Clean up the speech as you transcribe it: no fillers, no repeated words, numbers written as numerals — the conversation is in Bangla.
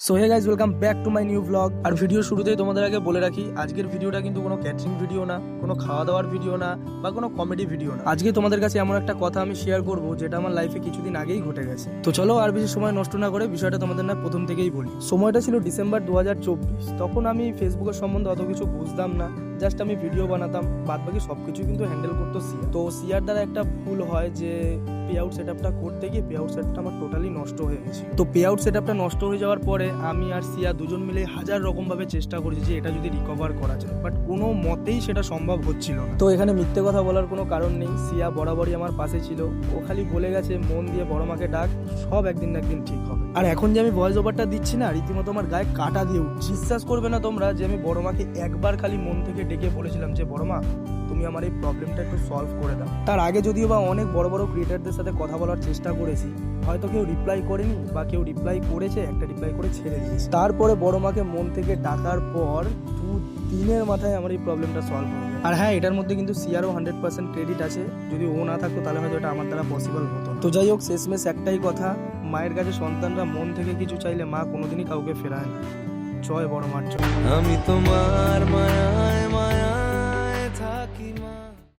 So hey guys, welcome back to my new blog. আর ভিডিও শুরুতেই তোমাদের আগে বলে রাখি, আজকের ভিডিওটা কিন্তু কোনো ক্যাটারিং ভিডিও না, কোনো খাওয়া দাওয়ার ভিডিও না, বা কোনো কমেডি ভিডিও না। আজকে তোমাদের কাছে এমন একটা কথা আমি শেয়ার করবো যেটা আমার লাইফে কিছুদিন আগেই ঘটে গেছে। তো চলো আর বেশি সময় নষ্ট না করে বিষয়টা তোমাদের না প্রথম থেকেই বলি। সময়টা ছিল ডিসেম্বর 2024। তখন আমি ফেসবুকের সম্বন্ধে অত কিছু বুঝতাম না, জাস্ট আমি ভিডিও বানাতাম, বাদ বাকি সবকিছু কিন্তু হ্যান্ডেল করতো সিয়া। তো সিয়ার দ্বারা একটা ভুল হয় যে পে আউট সেট আপটা করতে গিয়ে পে আউট সেটটা আমার টোটালি নষ্ট হয়ে গেছে। তো পে আউট সেট আপটা নষ্ট হয়ে যাওয়ার পরে আমি আর সিয়া দুজন মিলে হাজার রকম ভাবে চেষ্টা করেছি যে এটা যদি রিকভার করা যায়, বাট কোনো মতেই সেটা সম্ভব হচ্ছিল না। তো এখানে মিথ্যে কথা বলার কোনো কারণ নেই, সিয়া বরাবরই আমার পাশে ছিল। ও খালি বলে গেছে মন দিয়ে বড় মাকে ডাক, সব একদিন না একদিন ঠিক হবে। আর এখন যে আমি ভয়েস ওভারটা দিচ্ছি না, রীতিমতো আমার গায়ে কাটা দিয়ে উঠছে। বিশ্বাস করবে না তোমরা যে আমি বড় মাকে একবার খালি মন থেকে ডেকে বলেছিলাম যে বড় মা, তুমি আমার এই প্রবলেমটা একটু সলভ করে দাও। তার আগে যদিও বা অনেক বড় বড় ক্রিয়েটারদের সাথে কথা বলার চেষ্টা করেছি, হয়তো কেউ রিপ্লাই করেনি বা কেউ রিপ্লাই করেছে, একটা রিপ্লাই করে ছেড়ে দিয়েছে। তারপরে বড় মাকে মন থেকে ডাকার পর 2 দিনের মাথায় আমার এই প্রবলেমটা সলভ হয়ে যায়। আর হ্যাঁ, এটার মধ্যে কিন্তু সিয়ারও 100% ক্রেডিট আছে। যদি ও না থাকতো তাহলে হয়তো এটা আমার দ্বারা পসিবল হতো না। তো যাই হোক, শেষমেশ একটাই কথা, মায়ের কাছে সন্তানরা মন থেকে কিছু চাইলে মা কোনোদিনই কাউকে ফেরায় না। জয় বড় মার জয়। আমি তোমার মায়ায় মায়া